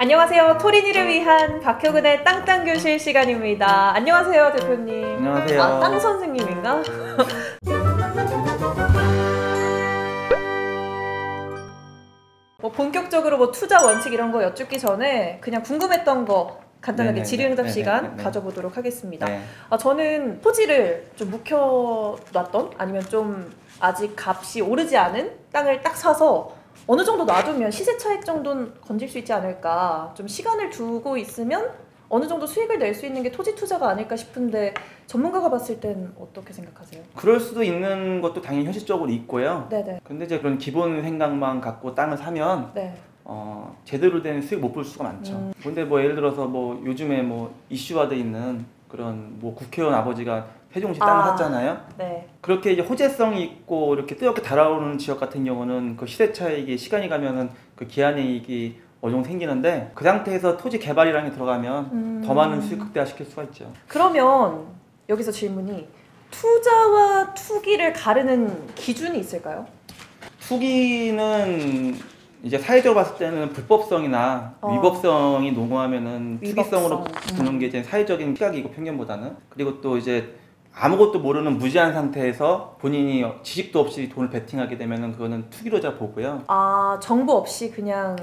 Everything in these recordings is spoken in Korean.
안녕하세요. 토린이를 위한 박효근의 땅땅교실 시간입니다. 안녕하세요, 대표님. 안녕하세요. 아, 땅 선생님인가? 본격적으로 투자 원칙 이런 거 여쭙기 전에 그냥 궁금했던 거 간단하게 질의응답 시간 가져보도록 하겠습니다. 네. 저는 토지를 좀 묵혀놨던 아니면 좀 아직 값이 오르지 않은 땅을 딱 사서 어느 정도 놔두면 시세 차익 정도는 건질 수 있지 않을까, 좀 시간을 두고 있으면 어느 정도 수익을 낼 수 있는 게 토지 투자가 아닐까 싶은데 전문가가 봤을 땐 어떻게 생각하세요? 그럴 수도 있는 것도 당연히 현실적으로 있고요. 네네. 근데 이제 그런 기본 생각만 갖고 땅을 사면 네. 제대로 된 수익 못 볼 수가 많죠. 근데 예를 들어서 요즘에 이슈화돼 있는 그런 국회의원 아버지가 세종시 땅을 샀잖아요. 네. 그렇게 이제 호재성이 있고 이렇게 뜨겁게 달아오르는 지역 같은 경우는 그 시세 차익이 시간이 가면은 그 기한이익이 어느 정도 생기는데, 그 상태에서 토지 개발이라는 게 들어가면 더 많은 수익 극대화시킬 수가 있죠. 그러면 여기서 질문이, 투자와 투기를 가르는 기준이 있을까요? 투기는 이제 사회적으로 봤을 때는 불법성이나 위법성이 농후하면은 투기성으로 보는 게 이제 사회적인 시각이고, 편견보다는. 그리고 또 이제 아무것도 모르는 무지한 상태에서 본인이 지식도 없이 돈을 베팅하게 되면은 그거는 투기로 제가 보고요. 정보 없이 그냥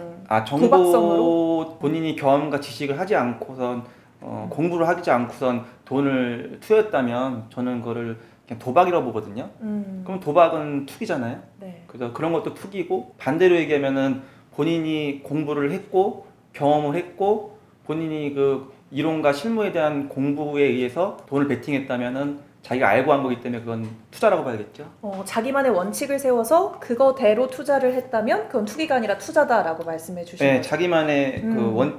정보 도박성으로? 본인이 경험과 지식을 하지 않고선 공부를 하지 않고선 돈을 투여했다면 저는 그거를 그냥 도박이라고 보거든요. 그럼 도박은 투기잖아요. 네. 그래서 그런 것도 투기고, 반대로 얘기하면은 본인이 공부를 했고 경험을 했고 본인이 그 이론과 실무에 대한 공부에 의해서 돈을 베팅했다면은 자기가 알고 한 거기 때문에 그건 투자라고 봐야겠죠. 자기만의 원칙을 세워서 그거대로 투자를 했다면 그건 투기가 아니라 투자다라고 말씀해 주시는 네, 거죠. 자기만의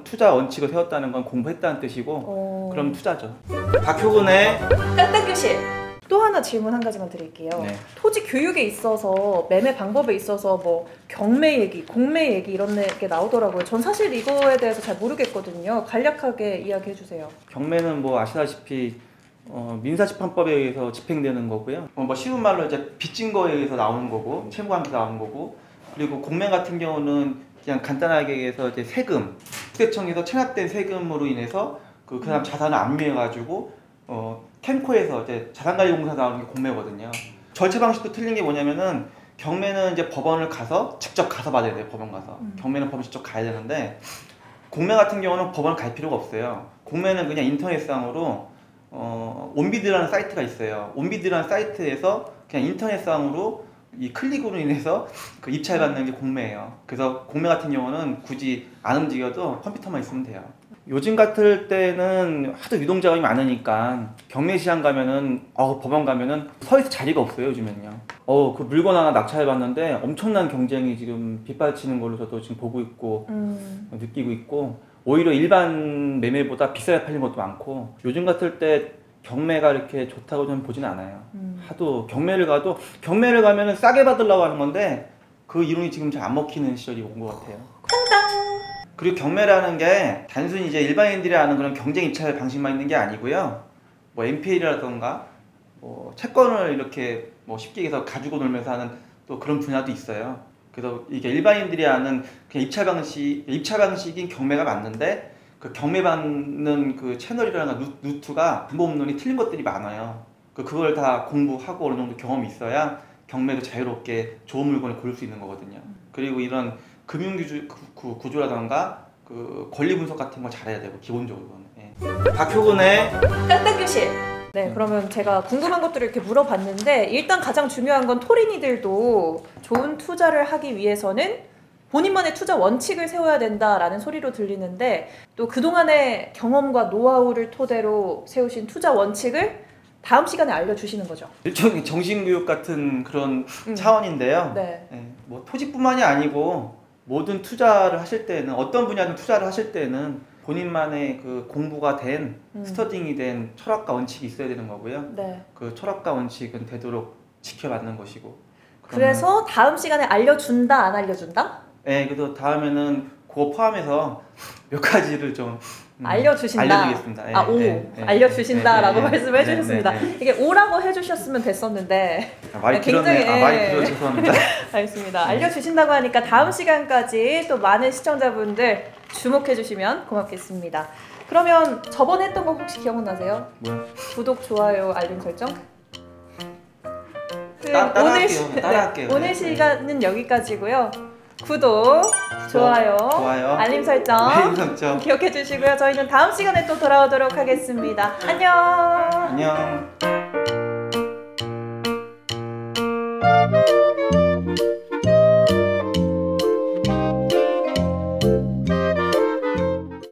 투자 원칙을 세웠다는 건 공부했다는 뜻이고, 그럼 투자죠. 박효근의 땅땅교실! 또 하나 질문 한 가지만 드릴게요. 네. 토지 교육에 있어서, 매매 방법에 있어서 경매 얘기, 공매 얘기 이런 게 나오더라고요. 전 사실 이거에 대해서 잘 모르겠거든요. 간략하게 이야기해 주세요. 경매는 아시다시피 민사집행법에 의해서 집행되는 거고요. 쉬운 말로 이제 빚진 거에 의해서 나오는 거고, 채무관계 나오는 거고, 그리고 공매 같은 경우는 그냥 간단하게 얘기해서 이제 세금, 국세청에서 체납된 세금으로 인해서 그 사람 자산을 압류해가지고 캠코에서 이제 자산관리공사 나오는 게 공매거든요. 절차 방식도 틀린 게 뭐냐면은, 경매는 이제 법원을 가서 직접 가서 받아야 돼요. 법원 가서. 경매는 법원 직접 가야 되는데, 공매 같은 경우는 법원을 갈 필요가 없어요. 공매는 그냥 인터넷상으로 온비드라는 사이트가 있어요. 온비드라는 사이트에서 그냥 인터넷상으로 이 클릭으로 인해서 그 입찰 받는 게 공매예요. 그래서 공매 같은 경우는 굳이 안 움직여도 컴퓨터만 있으면 돼요. 요즘 같을 때는 하도 유동자금이 많으니까 경매 시장 가면은 법원 가면은 서 있을 자리가 없어요. 요즘엔요. 그 물건 하나 낙찰해 봤는데 엄청난 경쟁이 지금 빗발치는 걸로 저도 지금 보고 있고 느끼고 있고, 오히려 일반 매매보다 비싸게 팔린 것도 많고, 요즘 같을 때 경매가 이렇게 좋다고 저는 보지는 않아요. 하도 경매를 가면은 싸게 받으려고 하는 건데 그 이론이 지금 잘 안 먹히는 시절이 온 것 같아요. 그리고 경매라는 게 단순히 이제 일반인들이 아는 그런 경쟁 입찰 방식만 있는 게 아니고요. NPL이라던가 채권을 이렇게 쉽게 얘기해서 가지고 놀면서 하는 또 그런 분야도 있어요. 그래서 이게 일반인들이 아는 그냥 입찰 방식인 경매가 맞는데, 그 경매 받는 그 채널이라는 루트가 방법론이 틀린 것들이 많아요. 그걸 다 공부하고 어느 정도 경험이 있어야 경매도 자유롭게 좋은 물건을 고를 수 있는 거거든요. 그리고 이런 금융 구조라던가 그 권리 분석 같은 걸 잘해야 되고, 기본적으로는. 예. 박효근의 땅땅교실! 네, 그러면 제가 궁금한 것들을 이렇게 물어봤는데, 일단 가장 중요한 건 토린이들도 좋은 투자를 하기 위해서는 본인만의 투자 원칙을 세워야 된다라는 소리로 들리는데, 또 그동안의 경험과 노하우를 토대로 세우신 투자 원칙을 다음 시간에 알려주시는 거죠. 일종의 정신교육 같은 그런 차원인데요. 네. 네, 토지뿐만이 아니고 모든 투자를 하실 때는, 어떤 분야든 투자를 하실 때는 본인만의 그 공부가 된, 스터딩이 된 철학과 원칙이 있어야 되는 거고요. 네. 그 철학과 원칙은 되도록 지켜받는 것이고. 그래서 다음 시간에 알려준다, 안 알려준다? 네, 그래서 다음에는 그거 포함해서 몇 가지를 좀 알려주신다. 알려드리겠습니다. 알려주신다라고 말씀해 주셨습니다. 이게 오라고 해주셨으면 됐었는데. 많이 길었네. 많이 길어 죄송합니다. 알겠습니다. 알려주신다고 하니까 다음 시간까지 또 많은 시청자분들 주목해 주시면 고맙겠습니다. 그러면 저번에 했던 거 혹시 기억나세요? 뭐야? 구독, 좋아요, 알림 설정? 따라할게요. 오늘 네. 시간은 여기까지고요. 구독, 좋아요, 알림 설정 기억해 주시고요. 저희는 다음 시간에 또 돌아오도록 하겠습니다. 안녕. 안녕.